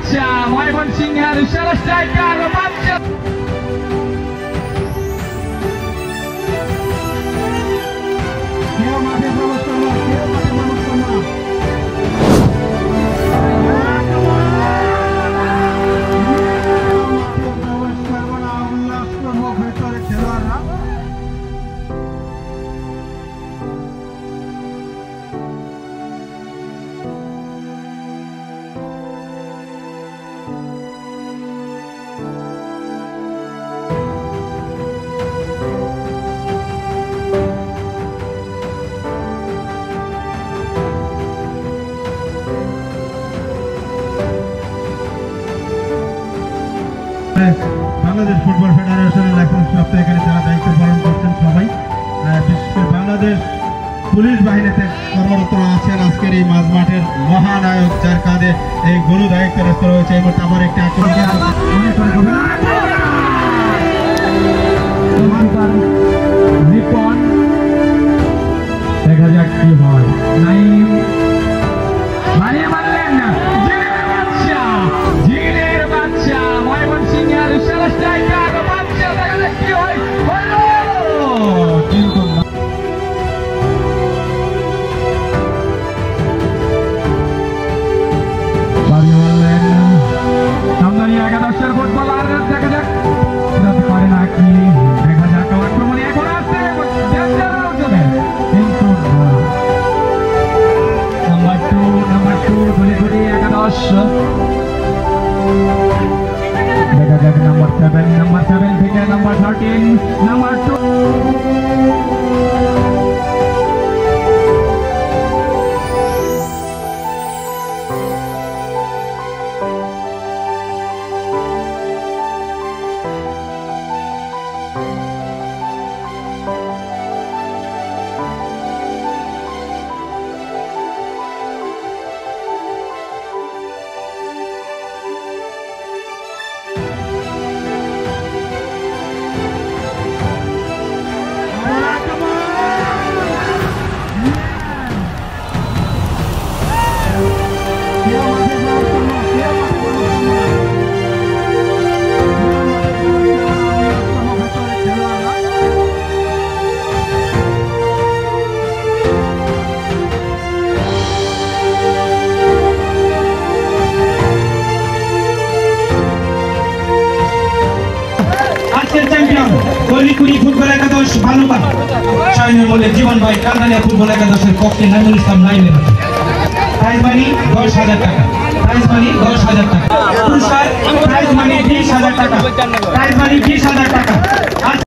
বাচ্চা ময়মনসিংহের সেরা স্ট্রাইকার বাচ্চা বাংলাদেশ ফুটবল ফেডারেশনের লাইসেন্স প্রাপ্ত এখানে যারা দায়িত্ব পালন করছেন সবাই, বিশেষ করে বাংলাদেশ পুলিশ বাহিনীতে কর্মরত আছেন আজকের এই মাঝ মাঠের মহানায়ক, যার কাঁধে এই গুরু দায়িত্বরত রয়েছে। এই মুহূর্তে আবার একটি আক্রমণ দেখা যাক কি হয়। নাইম ময়মনসিংহের সেরা স্ট্রাইকার বাচ্চা দেখা যাক কি হয়। কিন্তু সামনে একাদশের ফুটবলার দেখা যাক পারে নাকি, দেখা যাক আক্রমণে এখন আসছে কিন্তু নাম্বার টু গুলি একাদশ দেখা যাক নাম্বার 7 থেকে নাম্বার 13 নাম্বার 2 ফুটবল একাদশ বালুকা শাহিনুর মল্লিক জীবন ভাই কালদানিয়া ফুটবল একাদশের পক্ষে নাইমুল ইসলাম নাইমের প্রাইজ মানি 10,000 টাকা, প্রাইজ মানি 10,000 টাকা, পুরস্কার প্রাইজ মানি 20,000 টাকা।